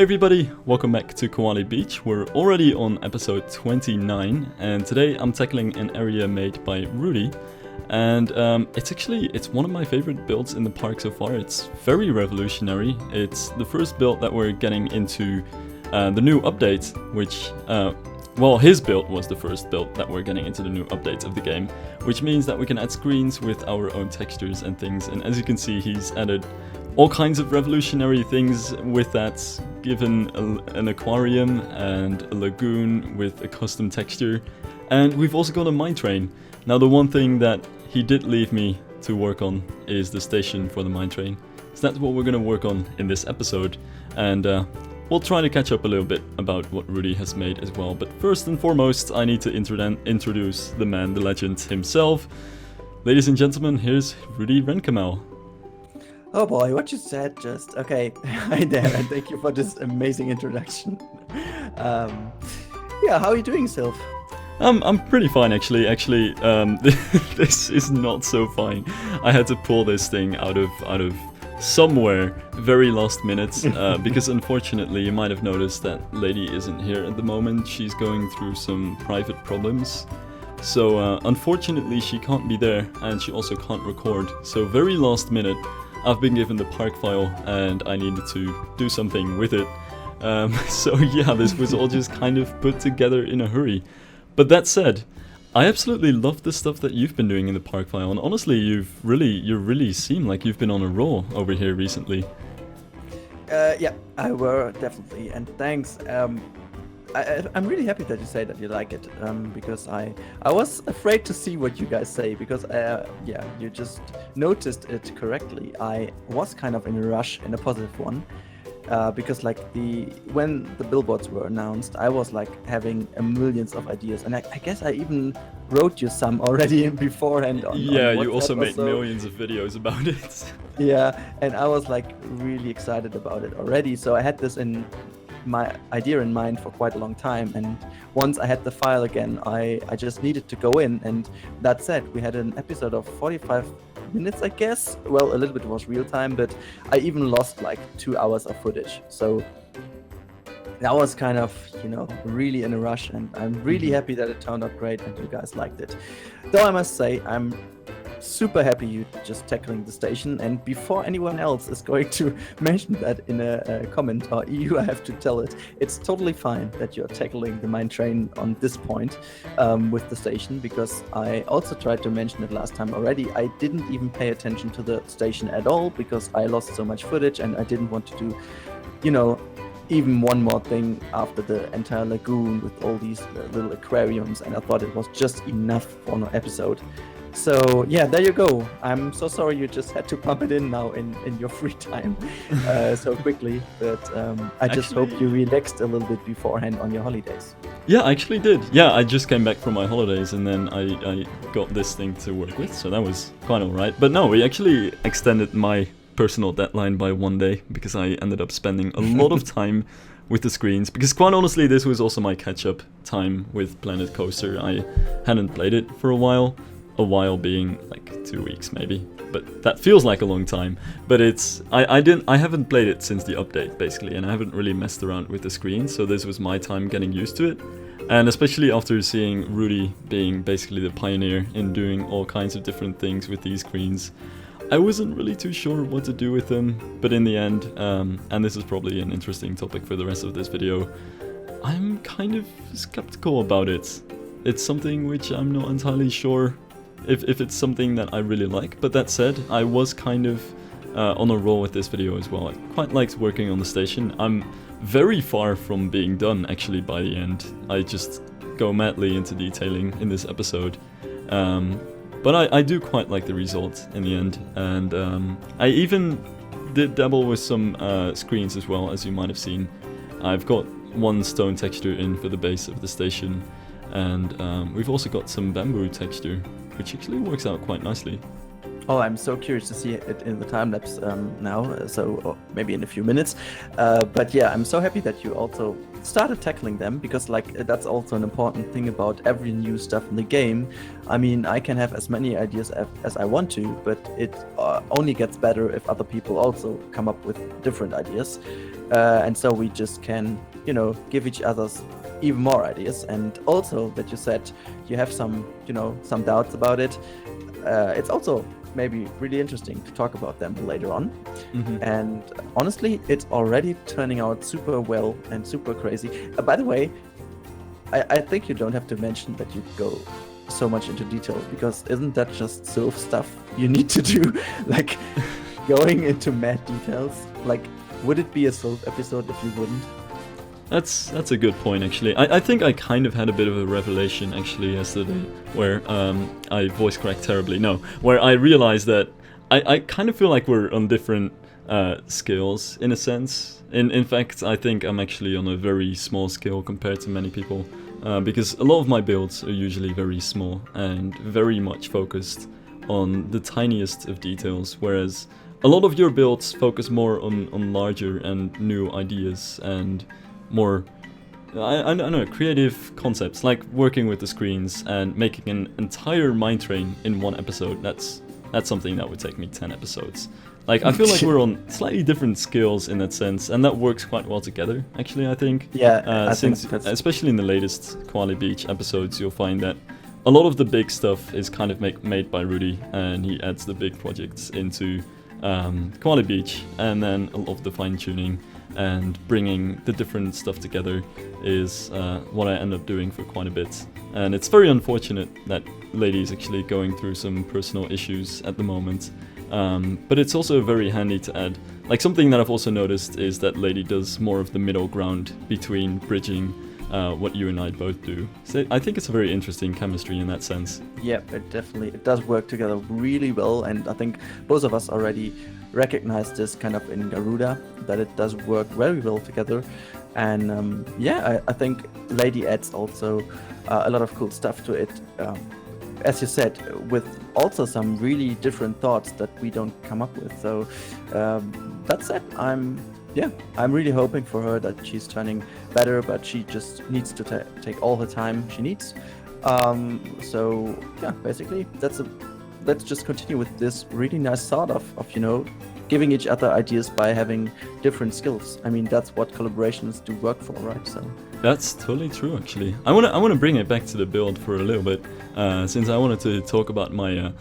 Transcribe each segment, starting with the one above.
Hey everybody, welcome back to Koali Beach. We're already on episode 29 and today I'm tackling an area made by Rudi. And it's one of my favorite builds in the park so far. It's very revolutionary. It's the first build that we're getting into the new update, which, his build was the first build that we're getting into the new updates of the game, which means that we can add screens with our own textures and things. And as you can see, he's added all kinds of revolutionary things with that, given an aquarium and a lagoon with a custom texture. And we've also got a mine train. Now the one thing that he did leave me to work on is the station for the mine train. So that's what we're going to work on in this episode. And we'll try to catch up a little bit about what Rudi has made as well. But first and foremost, I need to introduce the man, the legend himself. Ladies and gentlemen, here's Rudi Rennkamel. Oh boy, what you said just... Okay, hi there, and thank you for this amazing introduction. How are you doing, Sylph? I'm pretty fine, actually. This is not so fine. I had to pull this thing out of somewhere very last minute, because unfortunately you might have noticed that lady isn't here at the moment. She's going through some private problems. So unfortunately she can't be there, and she also can't record. So very last minute, I've been given the park file and I needed to do something with it. So yeah, this was all just kind of put together in a hurry. But that said, I absolutely love the stuff that you've been doing in the park file, and honestly, you really seem like you've been on a roll over here recently. Yeah, I were definitely, and thanks. I'm really happy that you say that you like it, because I was afraid to see what you guys say, because you just noticed it correctly. I was kind of in a rush, in a positive one, because when the billboards were announced, I was like having millions of ideas, and I guess I even wrote you some already beforehand. Yeah, on you also made so. millions of videos about it. Yeah, and I was like really excited about it already, so I had this in my idea in mind for quite a long time, and once I had the file again, I just needed to go in, and that said, we had an episode of 45 minutes, I guess. Well, a little bit was real time, but I even lost like 2 hours of footage, so that was kind of, really in a rush, and I'm really happy that it turned out great and you guys liked it. Though I must say, I'm super happy you just tackling the station, and before anyone else is going to mention that in a comment, or I have to tell it, it's totally fine that you're tackling the mine train on this point with the station, because I also tried to mention it last time already. I didn't even pay attention to the station at all because I lost so much footage, and I didn't want to do, even one more thing after the entire lagoon with all these little aquariums, and I thought it was just enough for an episode. So yeah, there you go. I'm so sorry you just had to pump it in now in your free time so quickly, but I just hope you relaxed a little bit beforehand on your holidays. Yeah, I actually did. Yeah, I just came back from my holidays and then I got this thing to work with, so that was quite alright. But no, we actually extended my personal deadline by 1 day because I ended up spending a lot of time with the screens, because quite honestly this was also my catch-up time with Planet Coaster. I hadn't played it for a while being like 2 weeks maybe, but that feels like a long time. But I haven't played it since the update basically, and I haven't really messed around with the screen, so this was my time getting used to it. And especially after seeing Rudi being basically the pioneer in doing all kinds of different things with these screens, I wasn't really too sure what to do with them. But in the end, and this is probably an interesting topic for the rest of this video, I'm kind of skeptical about it. It's something which I'm not entirely sure if it's something that I really like. But that said, I was kind of on a roll with this video as well. I quite liked working on the station. I'm very far from being done actually by the end. I just go madly into detailing in this episode. But I do quite like the result in the end, and I even did dabble with some screens as well, as you might have seen. I've got one stone texture in for the base of the station, and we've also got some bamboo texture, which actually works out quite nicely. Oh, I'm so curious to see it in the time lapse now, or maybe in a few minutes. But yeah, I'm so happy that you also started tackling them, because like that's also an important thing about every new stuff in the game. I mean, I can have as many ideas as I want to, but it only gets better if other people also come up with different ideas. And so we just can, give each other's even more ideas. And also that you said you have some doubts about it. It's also maybe really interesting to talk about them later on. And honestly, it's already turning out super well and super crazy. By the way, I think you don't have to mention that you go so much into detail, because isn't that just Sylph stuff you need to do? Like going into mad details. Like, would it be a Sylph episode if you wouldn't? That's a good point, actually. I think I kind of had a bit of a revelation, actually, yesterday, where I voice cracked terribly. No, where I realized that I kind of feel like we're on different scales, in a sense. In fact, I think I'm actually on a very small scale compared to many people, because a lot of my builds are usually very small and very much focused on the tiniest of details, whereas a lot of your builds focus more on larger and new ideas and more, I don't know, creative concepts, like working with the screens and making an entire mind train in one episode. That's something that would take me 10 episodes. Like, I feel like we're on slightly different skills in that sense, and that works quite well together, actually, I think. Yeah, Especially in the latest Koali Beach episodes, you'll find that a lot of the big stuff is kind of made by Rudi, and he adds the big projects into Koali Beach, and then a lot of the fine-tuning and bringing the different stuff together is what I end up doing for quite a bit. And it's very unfortunate that Lady is actually going through some personal issues at the moment. But it's also very handy to add. Like, something that I've also noticed is that Lady does more of the middle ground between bridging what you and I both do. So I think it's a very interesting chemistry in that sense. Yeah, it does work together really well, and I think both of us already recognized this kind of in Garuda, that it does work very well together. And I think Lady adds also a lot of cool stuff to it, as you said, with also some really different thoughts that we don't come up with. So that said, I'm really hoping for her that she's turning better, but she just needs to take all the time she needs. So yeah, basically let's just continue with this really nice thought of giving each other ideas by having different skills. I mean, that's what collaborations do work for, right? So that's totally true, actually. I wanna bring it back to the build for a little bit, since I wanted to talk about my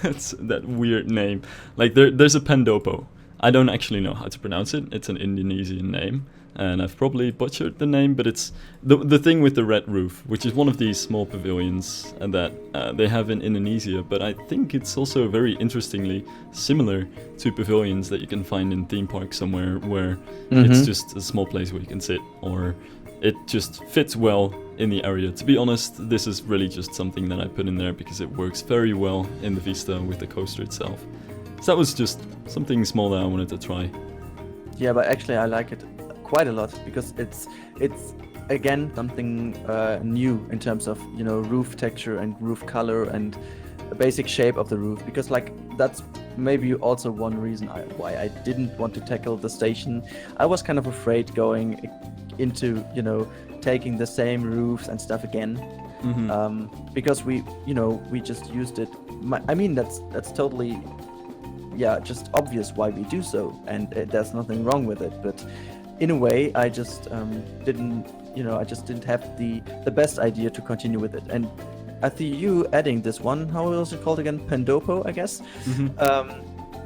that's that weird name. Like, there's a Pendopo. I don't actually know how to pronounce it. It's an Indonesian name, and I've probably butchered the name, but it's the thing with the red roof, which is one of these small pavilions that they have in Indonesia, but I think it's also very interestingly similar to pavilions that you can find in theme parks somewhere, where it's just a small place where you can sit, or it just fits well in the area. To be honest, this is really just something that I put in there because it works very well in the vista with the coaster itself. So that was just something small that I wanted to try. Yeah, but actually I like it quite a lot, because it's again something new in terms of roof texture and roof color and the basic shape of the roof, because like that's maybe also one reason why I didn't want to tackle the station. I was kind of afraid going into taking the same roofs and stuff again, because we just used it. I mean, that's totally just obvious why we do so, and there's nothing wrong with it, but in a way I just didn't have the best idea to continue with it. And I think you adding this one, how was it called again? Pendopo, I guess.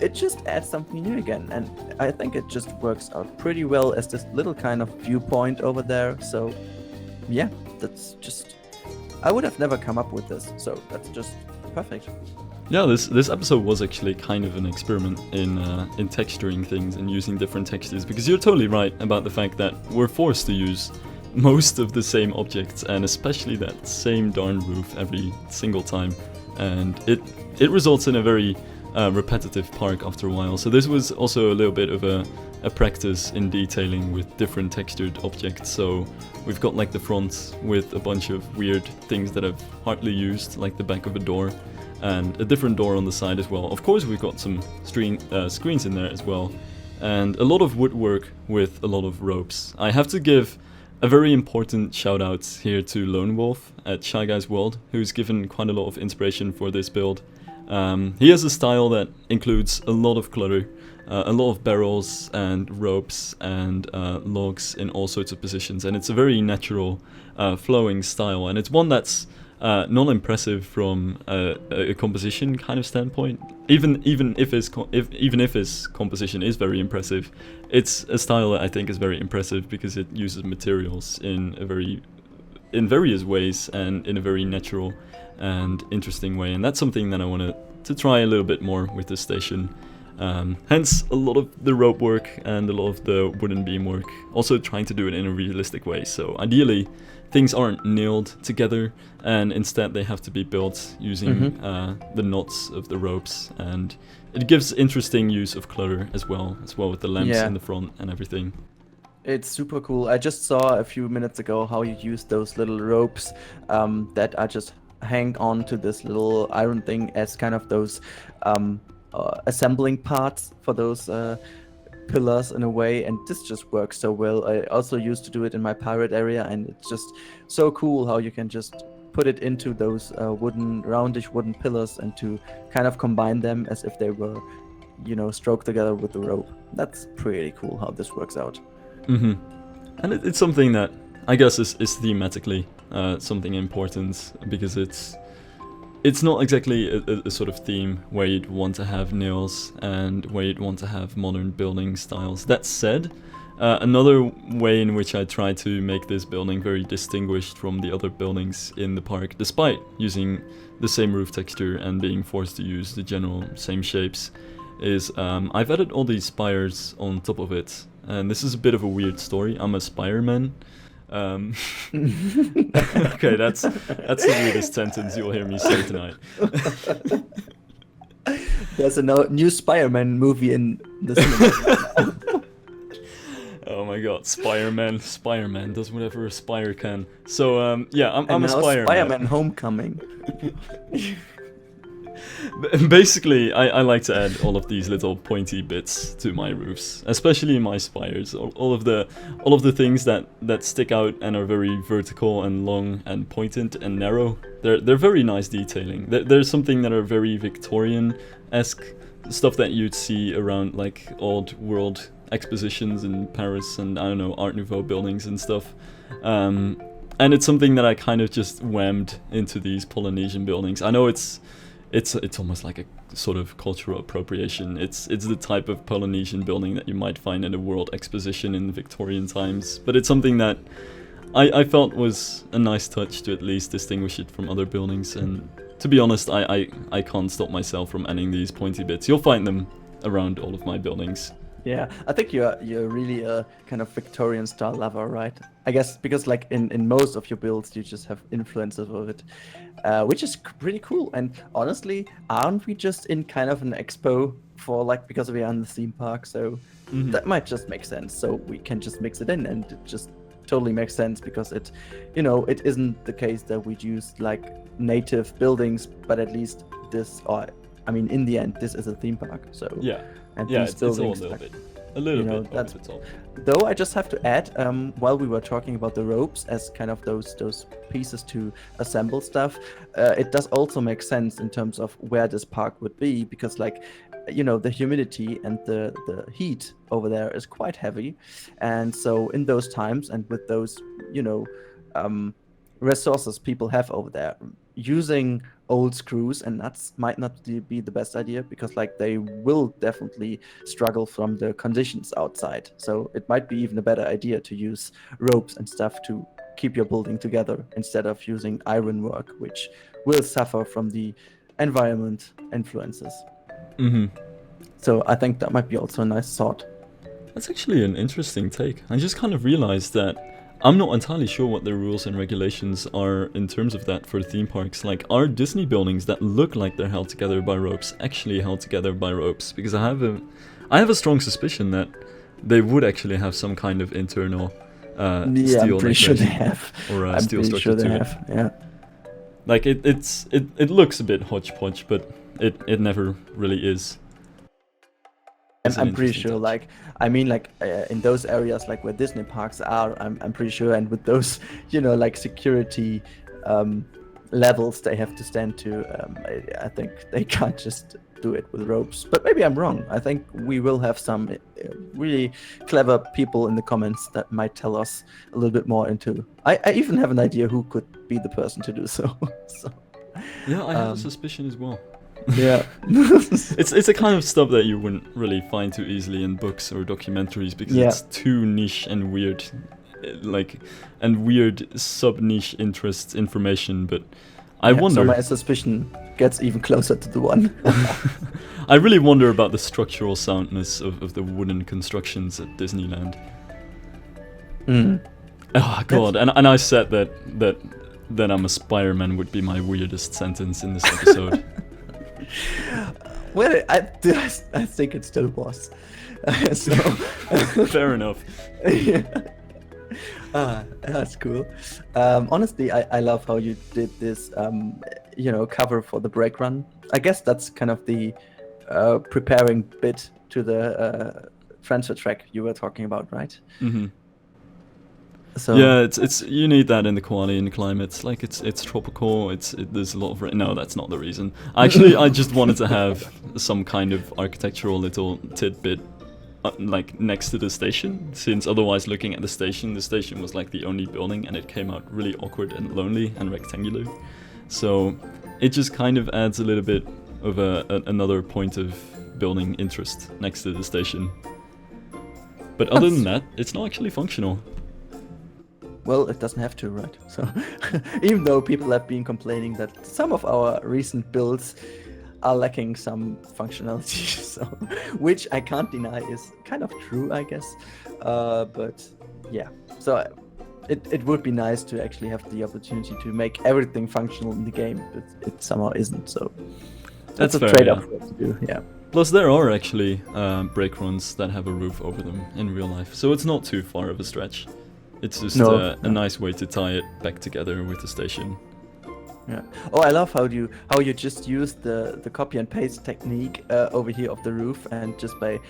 It just adds something new again, and I think it just works out pretty well as this little kind of viewpoint over there. So yeah, that's just, I would have never come up with this, so that's just perfect. Yeah, this episode was actually kind of an experiment in texturing things and using different textures, because you're totally right about the fact that we're forced to use most of the same objects, and especially that same darn roof every single time, and it results in a very repetitive park after a while. So this was also a little bit of a practice in detailing with different textured objects. So we've got like the front with a bunch of weird things that I've hardly used, like the back of a door. and a different door on the side as well. Of course, we've got some screens in there as well, and a lot of woodwork with a lot of ropes. I have to give a very important shout out here to Lone Wolf at Shy Guys World, who's given quite a lot of inspiration for this build. He has a style that includes a lot of clutter, a lot of barrels and ropes and logs in all sorts of positions, and it's a very natural flowing style, and it's one that's not impressive from a composition kind of standpoint. Even if his composition is very impressive, it's a style that I think is very impressive because it uses materials in various ways and in a very natural and interesting way, and that's something that I wanted to try a little bit more with this station. Hence a lot of the rope work and a lot of the wooden beam work, also trying to do it in a realistic way. So ideally things aren't nailed together, and instead they have to be built using the knots of the ropes, and it gives interesting use of clutter as well with the lamps in the front and everything. It's super cool. I just saw a few minutes ago how you use those little ropes that are just hang on to this little iron thing as kind of those assembling parts for those pillars in a way, and this just works so well. I also used to do it in my pirate area, and it's just so cool how you can just put it into those roundish wooden pillars and to kind of combine them as if they were, stroked together with the rope. That's pretty cool how this works out. And it's something that I guess is thematically something important, because it's not exactly a sort of theme where you'd want to have nails and where you'd want to have modern building styles. That said, another way in which I try to make this building very distinguished from the other buildings in the park, despite using the same roof texture and being forced to use the general same shapes, is I've added all these spires on top of it. And this is a bit of a weird story. I'm a spireman. Okay, that's the weirdest sentence you'll hear me say tonight. There's a new Spider-Man movie in the cinema. Oh my god, Spider-Man does whatever a spire can. So yeah, I'm a Spider-Man. Spider-Man Homecoming. Basically, I like to add all of these little pointy bits to my roofs, especially my spires. All of the things that stick out and are very vertical and long and pointed and narrow. They're very nice detailing. There's something that are very Victorian-esque, stuff that you'd see around like old world expositions in Paris and, I don't know, Art Nouveau buildings and stuff. And it's something that I kind of just whammed into these Polynesian buildings. I know it's almost like a sort of cultural appropriation. It's the type of Polynesian building that you might find in a world exposition in the Victorian times, but it's something that I felt was a nice touch to at least distinguish it from other buildings. And to be honest, I can't stop myself from adding these pointy bits. You'll find them around all of my buildings. Yeah, I think you're really a kind of Victorian style lover, right? I guess because like in most of your builds you just have influences of it, which is pretty cool. And honestly, aren't we just in kind of an expo for like, because we are in the theme park, so that might just make sense. So we can just mix it in, and it just totally makes sense, because it isn't the case that we'd use like native buildings, but at least this, or I mean, in the end, this is a theme park. So yeah. And yeah, these buildings, it's all a little bit. That's it's all. Though I just have to add, while we were talking about the ropes as kind of those pieces to assemble stuff, it does also make sense in terms of where this park would be, because like, the humidity and the heat over there is quite heavy, and so in those times and with those resources people have over there, using old screws and nuts might not be the best idea, because like they will definitely struggle from the conditions outside. So it might be even a better idea to use ropes and stuff to keep your building together, instead of using ironwork, which will suffer from the environment influences. So I think that might be also a nice thought. That's actually an interesting take. I just kind of realized that I'm not entirely sure what the rules and regulations are in terms of that for theme parks. Like, are Disney buildings that look like they're held together by ropes actually held together by ropes? Because I have a strong suspicion that they would actually have some kind of internal steel I'm pretty sure they have. Or steel structure to it. Yeah. Like it looks a bit hodgepodge, but it never really is. It's an I'm pretty interesting sure, touch. like, I mean, like, in those areas, like where Disney parks are, I'm pretty sure, and with those, like security levels they have to stand to, I think they can't just do it with ropes. But maybe I'm wrong. I think we will have some really clever people in the comments that might tell us a little bit more into. I even have an idea who could be the person to do so. So, Yeah, I have a suspicion as well. yeah. It's a kind of stuff that you wouldn't really find too easily in books or documentaries because Yeah. it's too niche and weird, and weird sub-niche interest information. But I Yeah, wonder. So my suspicion gets even closer to the one. I really wonder about the structural soundness of the wooden constructions at Disneyland. Mm. Oh god, and I said that I'm a Spider-Man would be my weirdest sentence in this episode. Well, I think it still was. So Fair enough. yeah. That's cool. Honestly, I love how you did this, cover for the brake run. I guess that's kind of the preparing bit to the transfer track you were talking about, right? Hmm. So Yeah, it's you need that in the Koalian climate. Like it's tropical. There's a lot of no, that's not the reason. Actually, I just wanted to have some kind of architectural little tidbit. Like next to the station, since otherwise looking at the station was like the only building and it came out really awkward and lonely and rectangular. So it just kind of adds a little bit of another point of building interest next to the station. But other than that, it's not actually functional. well, it doesn't have to, right? So even though people have been complaining that some of our recent builds are lacking some functionality, so which I can't deny is kind of true, I guess. But yeah, so it would be nice to actually have the opportunity to make everything functional in the game, but it somehow isn't. So that's a fair, trade-off yeah. to do. Yeah. Plus, there are actually brake runs that have a roof over them in real life, so it's not too far of a stretch. It's just No. a nice way to tie it back together with the station. Yeah. Oh, I love how you just use the copy and paste technique over here of the roof, and just by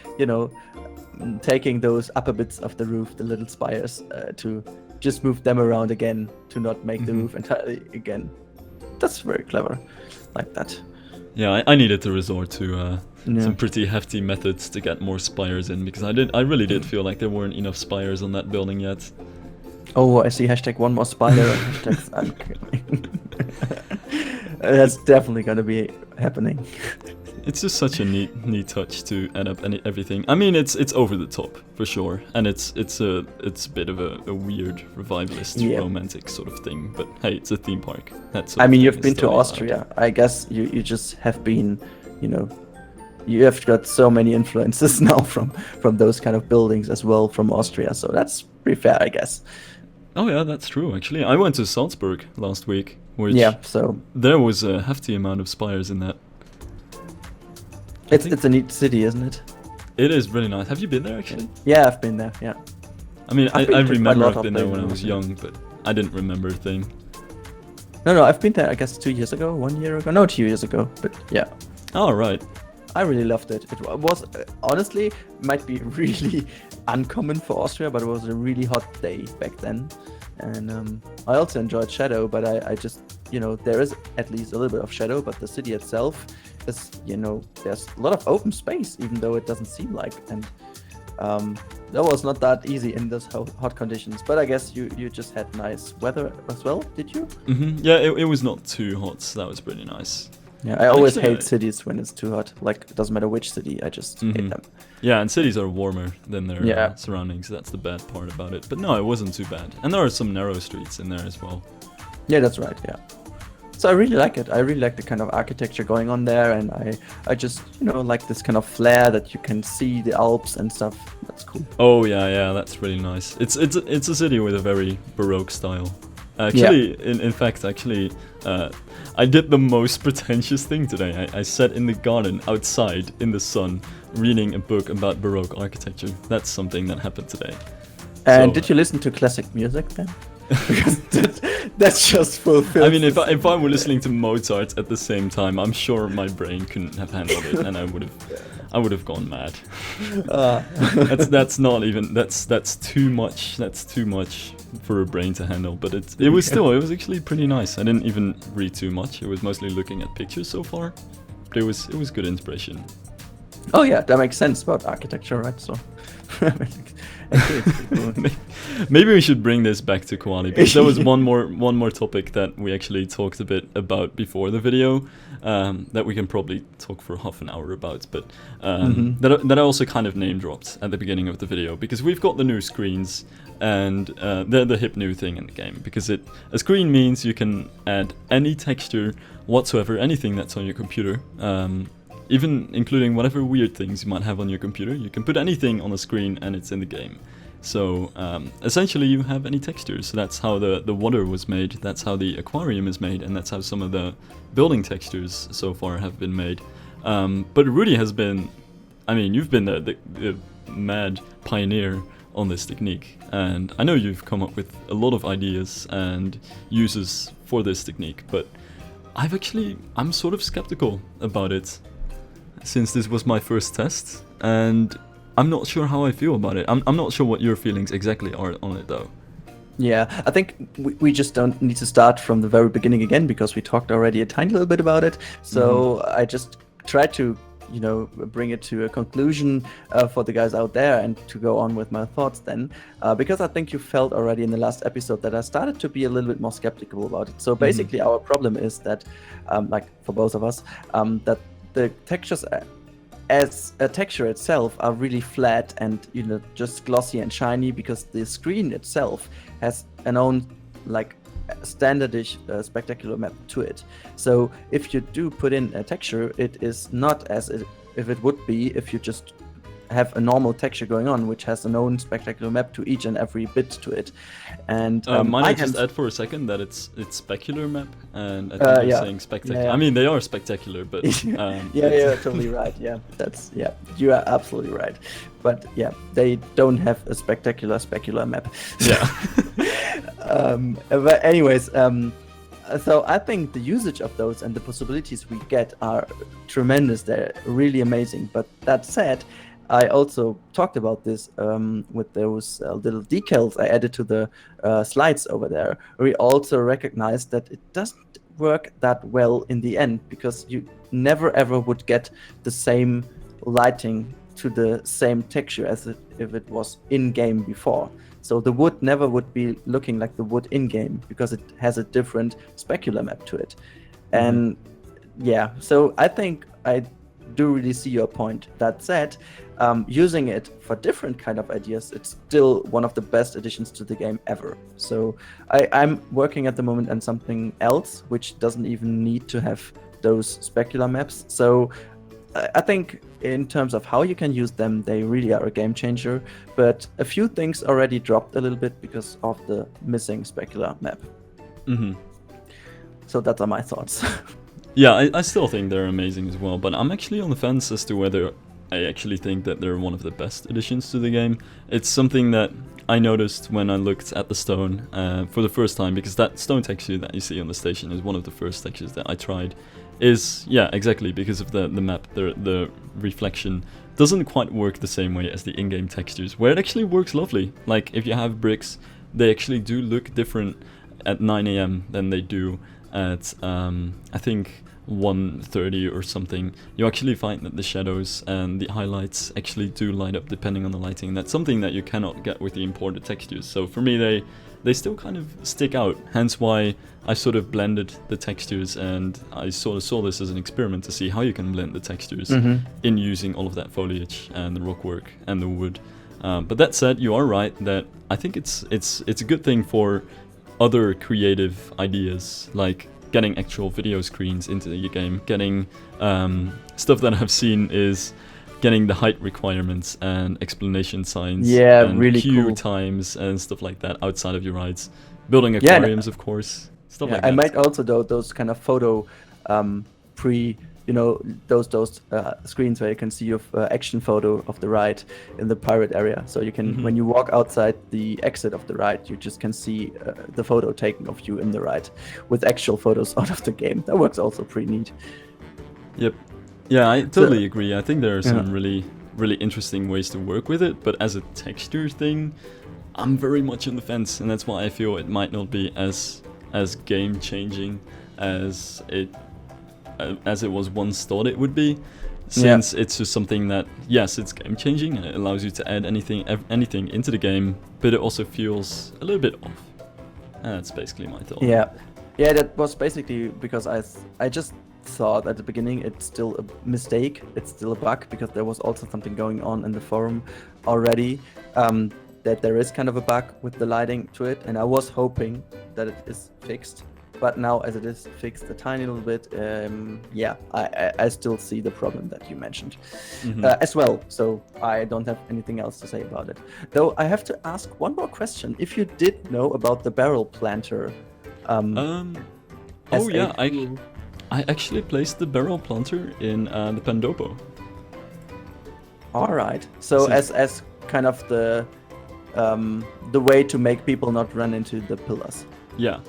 taking those upper bits of the roof, the little spires, to just move them around again to not make the roof entirely again. That's very clever, like that. Yeah, I needed to resort to Yeah. some pretty hefty methods to get more spires in because I really did feel like there weren't enough spires on that building yet. Oh, I see hashtag one more spider and hashtag I'm kidding. That's definitely gonna be happening. It's just such a neat touch to add up everything. I mean, it's over the top for sure, and it's a bit of a weird revivalist, Yeah. romantic sort of thing. But hey, it's a theme park. That's. I mean, you've been to Austria. I guess you just have been, you have got so many influences now from those kind of buildings as well from Austria. So that's pretty fair, I guess. Oh yeah, that's true. Actually, I went to Salzburg last week, which Yeah. So there was a hefty amount of spires in that. it's a neat city, isn't it? It is really nice. Have you been there actually? Yeah, I've been there. Yeah. I mean, I've been I to quite a remember lot I've been of there when I places, was yeah. young, but I didn't remember a thing. No, I've been there. I guess 2 years ago, 1 year ago. No, 2 years ago. But yeah. Oh, right. I really loved it. It was honestly might be really uncommon for Austria, but it was a really hot day back then, and I also enjoyed shadow. But I just there is at least a little bit of shadow, but the city itself is there's a lot of open space, even though it doesn't seem like, and that was not that easy in those hot conditions. But I guess you just had nice weather as well, did you? Yeah, it was not too hot. So that was pretty nice. Yeah, I always Actually, hate cities when it's too hot. Like, it doesn't matter which city, I just hate them. Yeah, and cities are warmer than their Yeah. surroundings. That's the bad part about it. But no, it wasn't too bad. And there are some narrow streets in there as well. Yeah, that's right, yeah. So I really like it. I really like the kind of architecture going on there, and I just, like this kind of flair that you can see the Alps and stuff. That's cool. Oh yeah, that's really nice. It's a city with a very Baroque style. Actually, in fact, I did the most pretentious thing today. I sat in the garden outside in the sun, reading a book about Baroque architecture. That's something that happened today. And So, did you listen to classic music then? Because That's just fulfilled. I mean, if I were listening to Mozart at the same time, I'm sure my brain couldn't have handled it, and I would have gone mad. That's not even that's too much. That's too much for a brain to handle. But it was actually pretty nice. I didn't even read too much. It was mostly looking at pictures so far, but it was good inspiration. Oh yeah, that makes sense about architecture, right? So. Maybe we should bring this back to Koali, because there was one more topic that we actually talked a bit about before the video, that we can probably talk for half an hour about, but that I also kind of name dropped at the beginning of the video, because we've got the new screens, and they're the hip new thing in the game, because a screen means you can add any texture whatsoever, anything that's on your computer. Even including whatever weird things you might have on your computer. You can put anything on a screen and it's in the game. So essentially you have any textures. So that's how the water was made, that's how the aquarium is made, and that's how some of the building textures so far have been made. But Rudi has been, I mean, you've been the mad pioneer on this technique. And I know you've come up with a lot of ideas and uses for this technique, but I'm sort of skeptical about it, since this was my first test, and I'm not sure how I feel about it. I'm not sure what your feelings exactly are on it, though. Yeah, I think we just don't need to start from the very beginning again, because we talked already a tiny little bit about it. So I just tried to, bring it to a conclusion for the guys out there, and to go on with my thoughts then, because I think you felt already in the last episode that I started to be a little bit more skeptical about it. So basically our problem is that, like for both of us, that the textures as a texture itself are really flat and just glossy and shiny, because the screen itself has an own like standardish spectacular map to it. So if you do put in a texture, it is not as if it would be if you just have a normal texture going on, which has an own spectacular map to each and every bit to it. And might I just add for a second that it's specular map, and I think you're saying spectacular. I mean, they are spectacular, but you're totally right. Yeah, you are absolutely right. But yeah, they don't have a spectacular specular map. Yeah. But anyways, so I think the usage of those and the possibilities we get are tremendous. They're really amazing. But that said, I also talked about this with those little decals I added to the slides over there. We also recognized that it doesn't work that well in the end, because you never ever would get the same lighting to the same texture as if it was in-game before. So the wood never would be looking like the wood in-game, because it has a different specular map to it. And yeah, so I think I do really see your point. That said, using it for different kind of ideas, it's still one of the best additions to the game ever. So I'm working at the moment on something else which doesn't even need to have those specular maps. So I think in terms of how you can use them, they really are a game changer. But a few things already dropped a little bit because of the missing specular map. So that's are my thoughts. Yeah, I still think they're amazing as well, but I'm actually on the fence as to whether I actually think that they're one of the best additions to the game. It's something that I noticed when I looked at the stone for the first time, because that stone texture that you see on the station is one of the first textures that I tried. Yeah, exactly, because of the map, the reflection doesn't quite work the same way as the in-game textures, where it actually works lovely. Like, if you have bricks, they actually do look different at 9 AM than they do at, I think, 1:30 or something. You actually find that the shadows and the highlights actually do light up depending on the lighting. That's something that you cannot get with the imported textures. So for me, they still kind of stick out. Hence why I sort of blended the textures, and I sort of saw this as an experiment to see how you can blend the textures in using all of that foliage and the rockwork and the wood. But that said, you are right that I think it's a good thing for other creative ideas, like getting actual video screens into the game, getting stuff that I've seen is getting the height requirements and explanation signs and really queue cool times and stuff like that outside of your rides. Building aquariums, of course, stuff like that. I might also do those kind of photo those screens where you can see your action photo of the ride in the pirate area. So you can, when you walk outside the exit of the ride, you just can see the photo taken of you in the ride with actual photos out of the game. That works also pretty neat. Yep. Yeah, I totally agree. I think there are some really, really interesting ways to work with it, but as a texture thing, I'm very much on the fence, and that's why I feel it might not be as game changing as it was once thought it would be, since it's just something that, yes, it's game changing and it allows you to add anything into the game, but it also feels a little bit off. And that's basically my thought. Yeah, that was basically because I just thought at the beginning it's still a mistake, it's still a bug, because there was also something going on in the forum already, that there is kind of a bug with the lighting to it, and I was hoping that it is fixed. But now, as it is fixed a tiny little bit, I still see the problem that you mentioned as well. So I don't have anything else to say about it. Though I have to ask one more question. If you did know about the barrel planter, I actually placed the barrel planter in the Pandopo. All right. So as kind of the way to make people not run into the pillars. Yeah.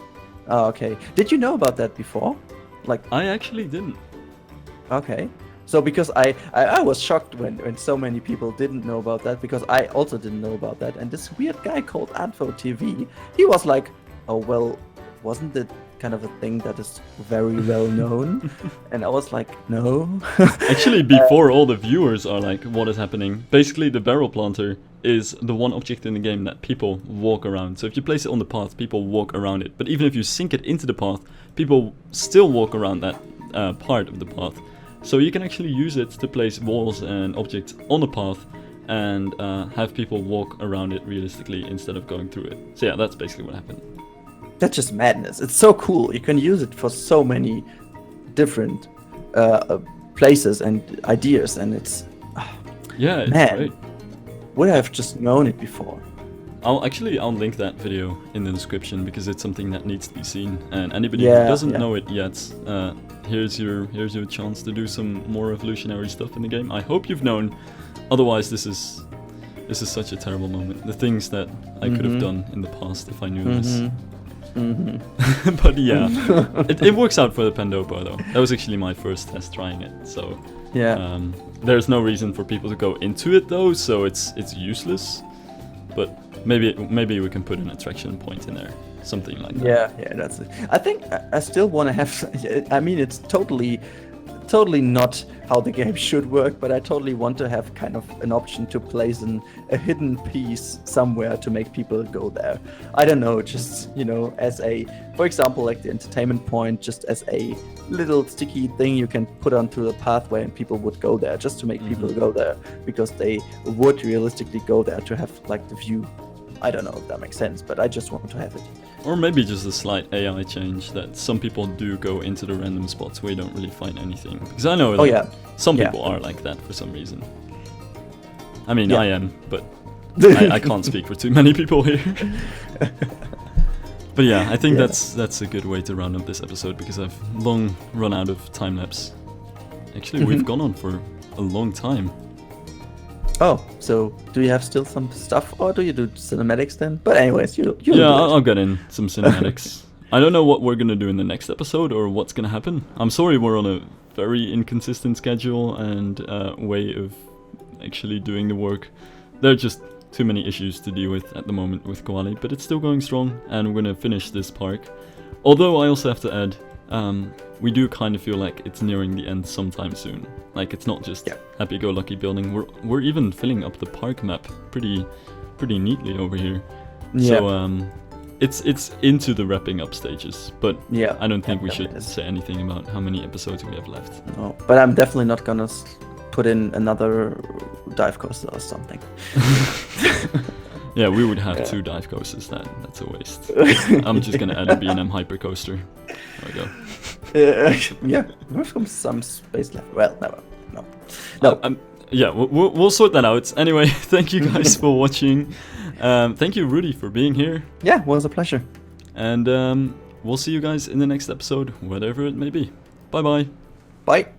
Oh, okay. Did you know about that before? Like, I actually didn't. Okay. So because I was shocked when so many people didn't know about that, because I also didn't know about that. And this weird guy called Advo TV, he was like, oh, well, wasn't it kind of a thing that is very well known? And I was like, no. Actually, before all the viewers are like, what is happening? Basically, the barrel planter is the one object in the game that people walk around. So if you place it on the path, people walk around it. But even if you sink it into the path, people still walk around that part of the path. So you can actually use it to place walls and objects on the path and have people walk around it realistically instead of going through it. So yeah, that's basically what happened. That's just madness. It's so cool. You can use it for so many different places and ideas, and it's it's man, great. Would I have just known it before? I'll link that video in the description because it's something that needs to be seen. And anybody who doesn't know it yet, here's your chance to do some more revolutionary stuff in the game. I hope you've known. Otherwise, this is such a terrible moment. The things that I could have done in the past if I knew this. But yeah, it works out for the Pandopo though. That was actually my first test trying it. So there's no reason for people to go into it though, so it's useless. But maybe we can put an attraction point in there, something like that. Yeah, that's it. I think I still want to have. I mean, it's totally not how the game should work, but I totally want to have kind of an option to place a hidden piece somewhere to make people go there. I don't know, just, as a, for example, like the entertainment point, just as a little sticky thing you can put onto the pathway and people would go there, just to make people go there, because they would realistically go there to have like the view. I don't know if that makes sense, but I just want to have it. Or maybe just a slight AI change that some people do go into the random spots where you don't really find anything. Because I know some people are like that for some reason. I mean, I am, but I can't speak for too many people here. But yeah, I think that's a good way to round up this episode, because I've long run out of time lapse. Actually, we've gone on for a long time. Oh, so do you have still some stuff, or do you do cinematics then? But anyways, you I'll get in some cinematics. I don't know what we're gonna do in the next episode or what's gonna happen. I'm sorry we're on a very inconsistent schedule and way of actually doing the work. There are just too many issues to deal with at the moment with Koali, but it's still going strong, and we're gonna finish this park. Although I also have to add, we do kind of feel like it's nearing the end sometime soon. Like, it's not just happy-go-lucky building. We're even filling up the park map pretty neatly over here. Yeah. So it's into the wrapping up stages. But I don't think we should say anything about how many episodes we have left. No, but I'm definitely not gonna put in another dive coaster or something. Yeah, we would have 2 dive coasters. That's a waste. I'm just gonna add a B&M hyper coaster. There we go. There's some space left. Well, no. We'll sort that out. Anyway, thank you guys for watching. Thank you, Rudi, for being here. Yeah, it was a pleasure. And we'll see you guys in the next episode, whatever it may be. Bye-bye. Bye.